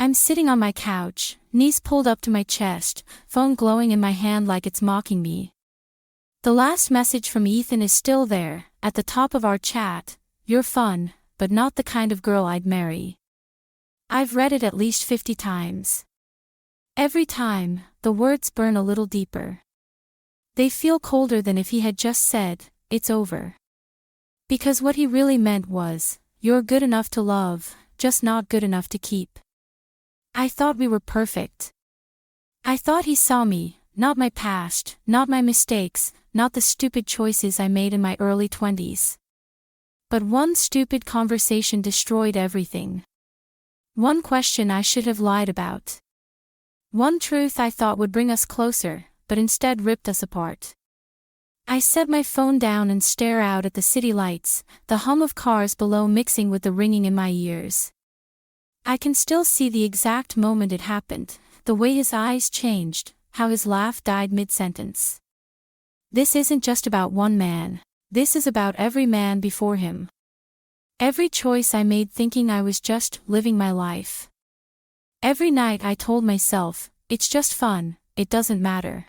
I'm sitting on my couch, knees pulled up to my chest, phone glowing in my hand like it's mocking me. The last message from Ethan is still there, at the top of our chat. You're fun, but not the kind of girl I'd marry. I've read it at least 50 times. Every time, the words burn a little deeper. They feel colder than if he had just said, it's over. Because what he really meant was, you're good enough to love, just not good enough to keep. I thought we were perfect. I thought he saw me, not my past, not my mistakes, not the stupid choices I made in my early 20s. But one stupid conversation destroyed everything. One question I should have lied about. One truth I thought would bring us closer, but instead ripped us apart. I set my phone down and stare out at the city lights, the hum of cars below mixing with the ringing in my ears. I can still see the exact moment it happened, the way his eyes changed, how his laugh died mid-sentence. This isn't just about one man, this is about every man before him. Every choice I made thinking I was just living my life. Every night I told myself, it's just fun, it doesn't matter.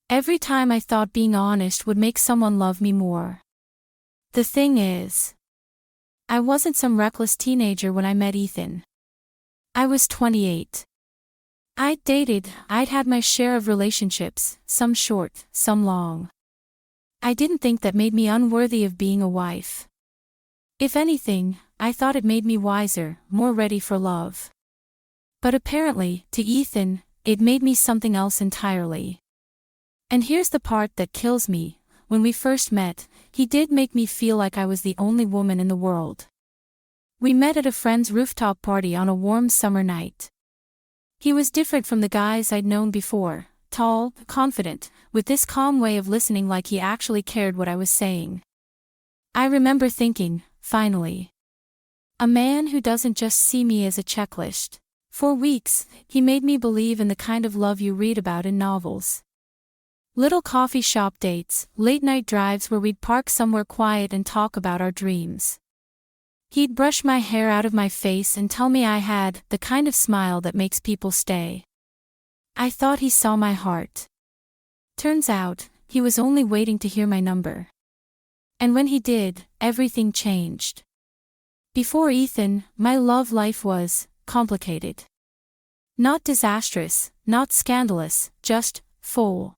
Every time I thought being honest would make someone love me more. The thing is, I wasn't some reckless teenager when I met Ethan. I was 28. I'd dated, I'd had my share of relationships, some short, some long. I didn't think that made me unworthy of being a wife. If anything, I thought it made me wiser, more ready for love. But apparently, to Ethan, it made me something else entirely. And here's the part that kills me, when we first met, he did make me feel like I was the only woman in the world. We met at a friend's rooftop party on a warm summer night. He was different from the guys I'd known before, tall, confident, with this calm way of listening like he actually cared what I was saying. I remember thinking, finally. A man who doesn't just see me as a checklist. For weeks, he made me believe in the kind of love you read about in novels. Little coffee shop dates, late-night drives where we'd park somewhere quiet and talk about our dreams. He'd brush my hair out of my face and tell me I had the kind of smile that makes people stay. I thought he saw my heart. Turns out, he was only waiting to hear my number. And when he did, everything changed. Before Ethan, my love life was complicated. Not disastrous, not scandalous, just full.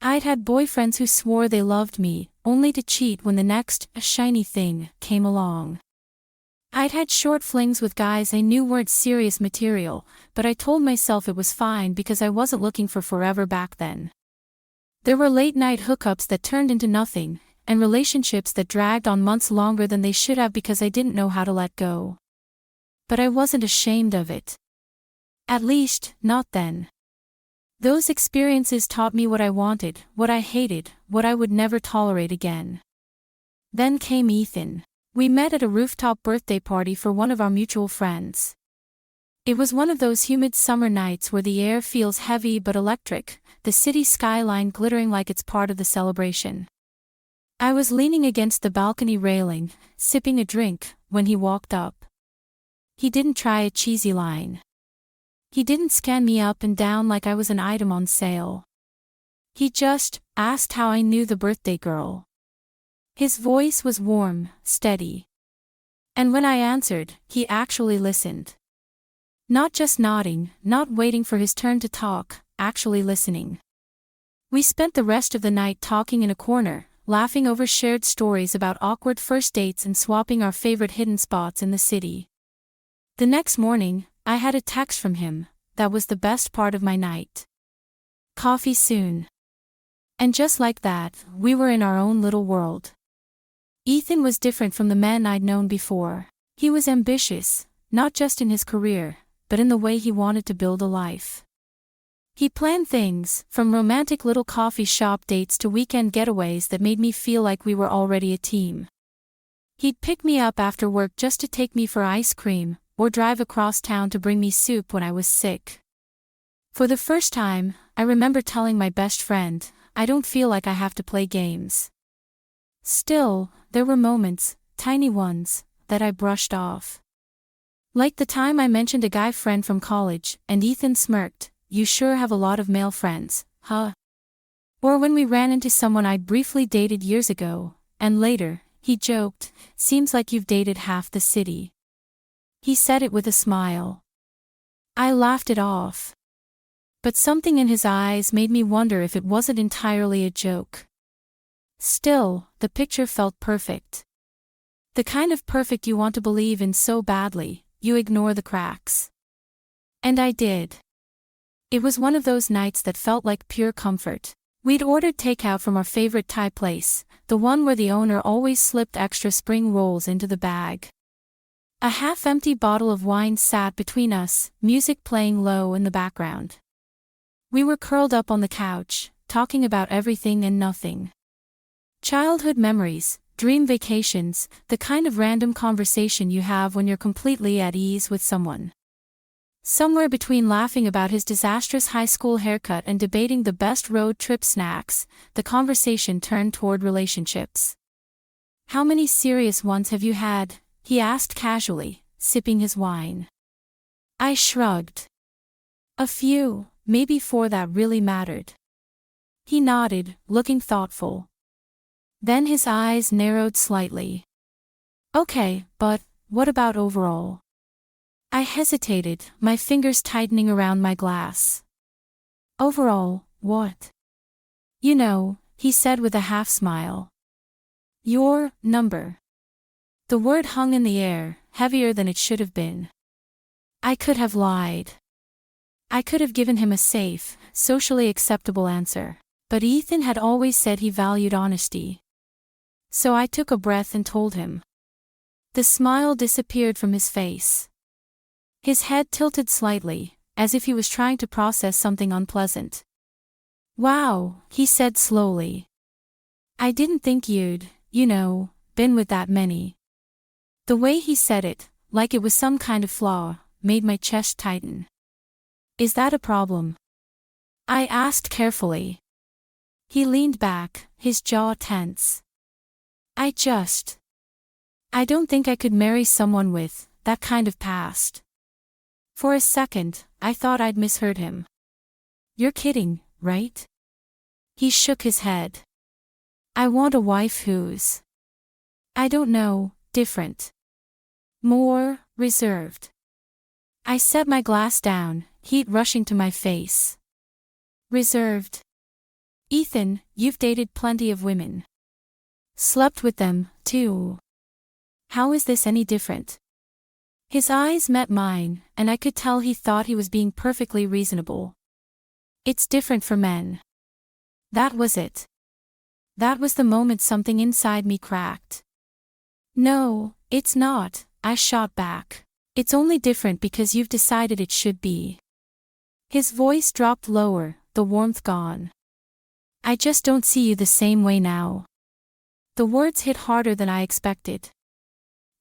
I'd had boyfriends who swore they loved me, only to cheat when the next shiny thing came along. I'd had short flings with guys I knew weren't serious material, but I told myself it was fine because I wasn't looking for forever back then. There were late-night hookups that turned into nothing, and relationships that dragged on months longer than they should have because I didn't know how to let go. But I wasn't ashamed of it. At least, not then. Those experiences taught me what I wanted, what I hated, what I would never tolerate again. Then came Ethan. We met at a rooftop birthday party for one of our mutual friends. It was one of those humid summer nights where the air feels heavy but electric, the city skyline glittering like it's part of the celebration. I was leaning against the balcony railing, sipping a drink, when he walked up. He didn't try a cheesy line. He didn't scan me up and down like I was an item on sale. He just asked how I knew the birthday girl. His voice was warm, steady. And when I answered, he actually listened. Not just nodding, not waiting for his turn to talk, actually listening. We spent the rest of the night talking in a corner, laughing over shared stories about awkward first dates and swapping our favorite hidden spots in the city. The next morning, I had a text from him. That was the best part of my night. Coffee soon. And just like that, we were in our own little world. Ethan was different from the men I'd known before. He was ambitious, not just in his career, but in the way he wanted to build a life. He planned things, from romantic little coffee shop dates to weekend getaways that made me feel like we were already a team. He'd pick me up after work just to take me for ice cream, or drive across town to bring me soup when I was sick. For the first time, I remember telling my best friend, I don't feel like I have to play games. Still, there were moments, tiny ones, that I brushed off. Like the time I mentioned a guy friend from college, and Ethan smirked, "You sure have a lot of male friends, huh?" Or when we ran into someone I'd briefly dated years ago, and later, he joked, "Seems like you've dated half the city." He said it with a smile. I laughed it off. But something in his eyes made me wonder if it wasn't entirely a joke. Still, the picture felt perfect. The kind of perfect you want to believe in so badly, you ignore the cracks. And I did. It was one of those nights that felt like pure comfort. We'd ordered takeout from our favorite Thai place, the one where the owner always slipped extra spring rolls into the bag. A half-empty bottle of wine sat between us, music playing low in the background. We were curled up on the couch, talking about everything and nothing. Childhood memories, dream vacations, the kind of random conversation you have when you're completely at ease with someone. Somewhere between laughing about his disastrous high school haircut and debating the best road trip snacks, the conversation turned toward relationships. "How many serious ones have you had?" he asked casually, sipping his wine. I shrugged. "A few, maybe 4 that really mattered." He nodded, looking thoughtful. Then his eyes narrowed slightly. "Okay, but what about overall?" I hesitated, my fingers tightening around my glass. "Overall, what?" "You know," he said with a half-smile. "Your number." The word hung in the air, heavier than it should have been. I could have lied. I could have given him a safe, socially acceptable answer. But Ethan had always said he valued honesty. So I took a breath and told him. The smile disappeared from his face. His head tilted slightly, as if he was trying to process something unpleasant. "Wow," he said slowly. "I didn't think you'd, been with that many." The way he said it, like it was some kind of flaw, made my chest tighten. "Is that a problem?" I asked carefully. He leaned back, his jaw tense. I don't think I could marry someone with that kind of past." For a second, I thought I'd misheard him. "You're kidding, right?" He shook his head. "I want a wife who's, I don't know, different. More reserved." I set my glass down, heat rushing to my face. "Reserved? Ethan, you've dated plenty of women. Slept with them, too. How is this any different?" His eyes met mine, and I could tell he thought he was being perfectly reasonable. "It's different for men." That was it. That was the moment something inside me cracked. "No, it's not," I shot back. "It's only different because you've decided it should be." His voice dropped lower, the warmth gone. "I just don't see you the same way now." The words hit harder than I expected.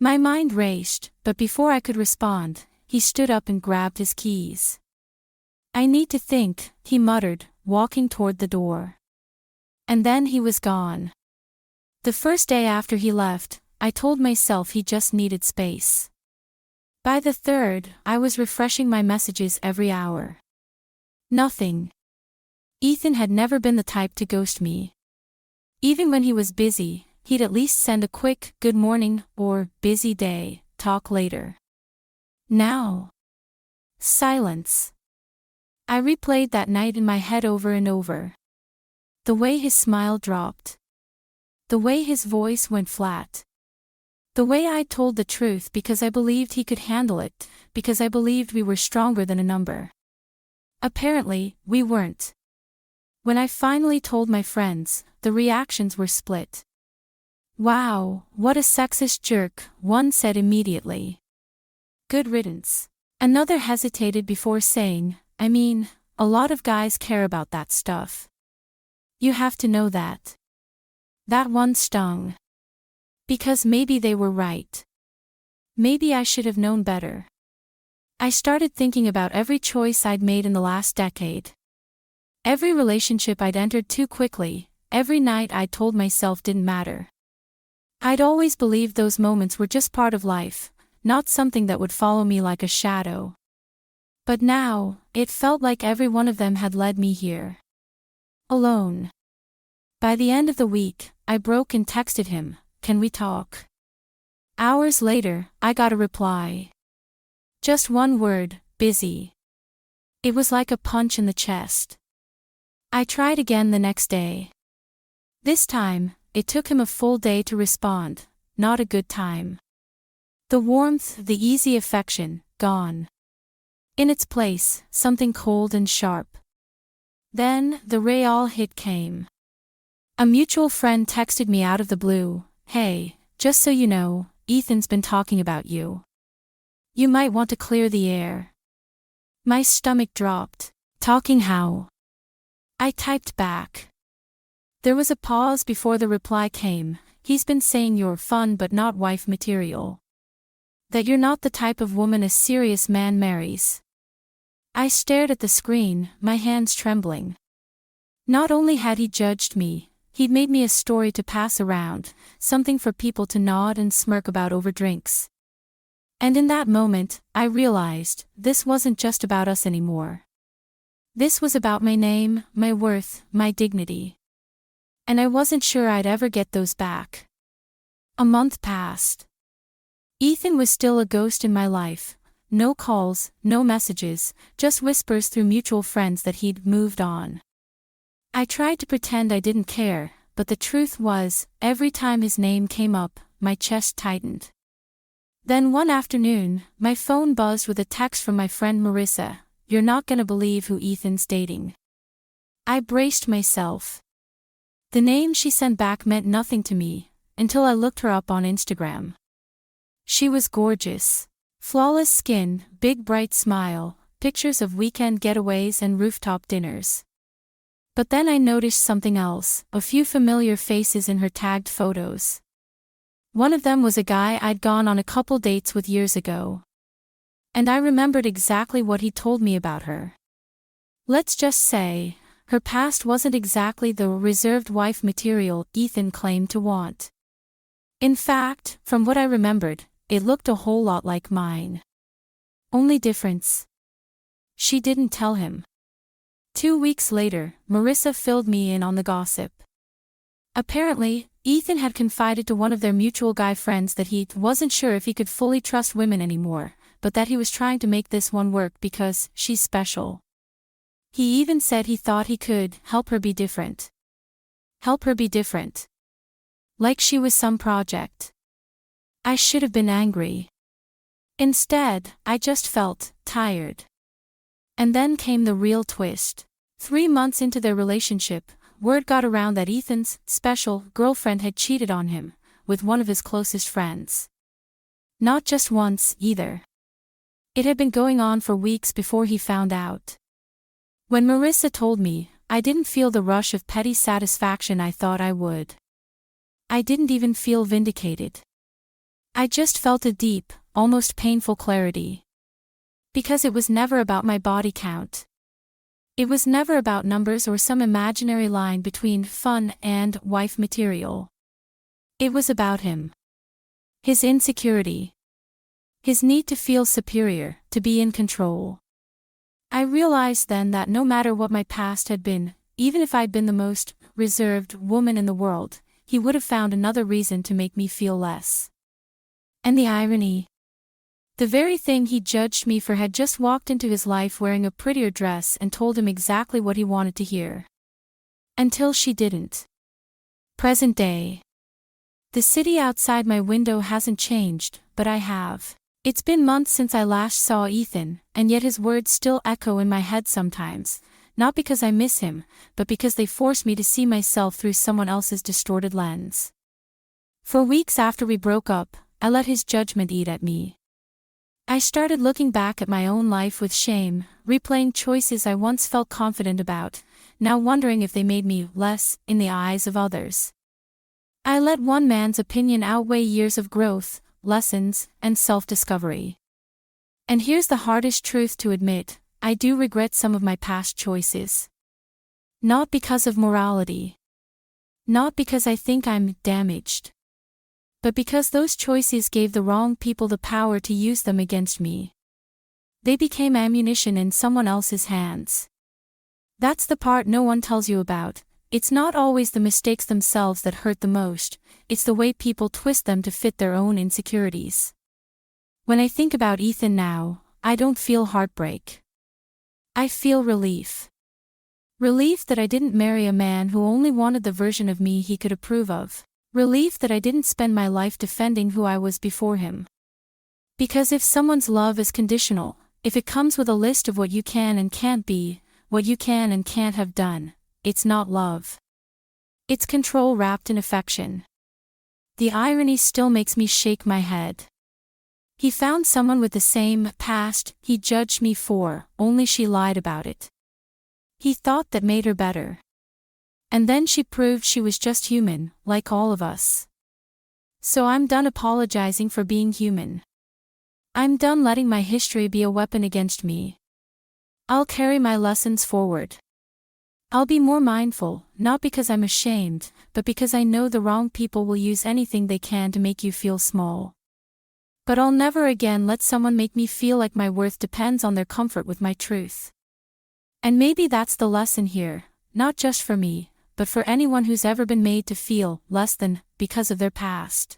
My mind raced, but before I could respond, he stood up and grabbed his keys. "I need to think," he muttered, walking toward the door. And then he was gone. The first day after he left, I told myself he just needed space. By the third, I was refreshing my messages every hour. Nothing. Ethan had never been the type to ghost me. Even when he was busy, he'd at least send a quick, "good morning," or "busy day, talk later." Now. Silence. I replayed that night in my head over and over. The way his smile dropped. The way his voice went flat. The way I told the truth because I believed he could handle it, because I believed we were stronger than a number. Apparently, we weren't. When I finally told my friends, the reactions were split. "Wow, what a sexist jerk," one said immediately. "Good riddance." Another hesitated before saying, "I mean, a lot of guys care about that stuff. You have to know that." That one stung. Because maybe they were right. Maybe I should have known better. I started thinking about every choice I'd made in the last decade. Every relationship I'd entered too quickly, every night I'd told myself didn't matter. I'd always believed those moments were just part of life, not something that would follow me like a shadow. But now, it felt like every one of them had led me here. Alone. By the end of the week, I broke and texted him, "Can we talk?" Hours later, I got a reply. Just one word, "busy." It was like a punch in the chest. I tried again the next day. This time, it took him a full day to respond. Not a good time. The warmth, the easy affection, gone. In its place, something cold and sharp. Then, the real hit came. A mutual friend texted me out of the blue, "Hey, just so you know, Ethan's been talking about you. You might want to clear the air." My stomach dropped. "Talking how?" I typed back. There was a pause before the reply came. "He's been saying you're fun but not wife material. That you're not the type of woman a serious man marries." I stared at the screen, my hands trembling. Not only had he judged me, he'd made me a story to pass around, something for people to nod and smirk about over drinks. And in that moment, I realized, this wasn't just about us anymore. This was about my name, my worth, my dignity. And I wasn't sure I'd ever get those back. A month passed. Ethan was still a ghost in my life. No calls, no messages, just whispers through mutual friends that he'd moved on. I tried to pretend I didn't care, but the truth was, every time his name came up, my chest tightened. Then one afternoon, my phone buzzed with a text from my friend Marissa, "You're not gonna believe who Ethan's dating." I braced myself. The name she sent back meant nothing to me, until I looked her up on Instagram. She was gorgeous. Flawless skin, big bright smile, pictures of weekend getaways and rooftop dinners. But then I noticed something else, a few familiar faces in her tagged photos. One of them was a guy I'd gone on a couple dates with years ago. And I remembered exactly what he told me about her. Let's just say, her past wasn't exactly the reserved wife material Ethan claimed to want. In fact, from what I remembered, it looked a whole lot like mine. Only difference. She didn't tell him. 2 weeks later, Marissa filled me in on the gossip. Apparently, Ethan had confided to one of their mutual guy friends that he wasn't sure if he could fully trust women anymore, but that he was trying to make this one work because she's special. He even said he thought he could help her be different. Help her be different. Like she was some project. I should have been angry. Instead, I just felt tired. And then came the real twist. 3 months into their relationship, word got around that Ethan's special girlfriend had cheated on him with one of his closest friends. Not just once, either. It had been going on for weeks before he found out. When Marissa told me, I didn't feel the rush of petty satisfaction I thought I would. I didn't even feel vindicated. I just felt a deep, almost painful clarity. Because it was never about my body count. It was never about numbers or some imaginary line between fun and wife material. It was about him. His insecurity. His need to feel superior, to be in control. I realized then that no matter what my past had been, even if I'd been the most reserved woman in the world, he would have found another reason to make me feel less. And the irony. The very thing he judged me for had just walked into his life wearing a prettier dress and told him exactly what he wanted to hear. Until she didn't. Present day. The city outside my window hasn't changed, but I have. It's been months since I last saw Ethan, and yet his words still echo in my head sometimes, not because I miss him, but because they force me to see myself through someone else's distorted lens. For weeks after we broke up, I let his judgment eat at me. I started looking back at my own life with shame, replaying choices I once felt confident about, now wondering if they made me less in the eyes of others. I let one man's opinion outweigh years of growth, lessons, and self-discovery. And here's the hardest truth to admit, I do regret some of my past choices. Not because of morality. Not because I think I'm damaged. But because those choices gave the wrong people the power to use them against me. They became ammunition in someone else's hands. That's the part no one tells you about. It's not always the mistakes themselves that hurt the most, it's the way people twist them to fit their own insecurities. When I think about Ethan now, I don't feel heartbreak. I feel relief. Relief that I didn't marry a man who only wanted the version of me he could approve of. Relief that I didn't spend my life defending who I was before him. Because if someone's love is conditional, if it comes with a list of what you can and can't be, what you can and can't have done, it's not love. It's control wrapped in affection. The irony still makes me shake my head. He found someone with the same past he judged me for, only she lied about it. He thought that made her better. And then she proved she was just human, like all of us. So I'm done apologizing for being human. I'm done letting my history be a weapon against me. I'll carry my lessons forward. I'll be more mindful, not because I'm ashamed, but because I know the wrong people will use anything they can to make you feel small. But I'll never again let someone make me feel like my worth depends on their comfort with my truth. And maybe that's the lesson here, not just for me, but for anyone who's ever been made to feel less than because of their past.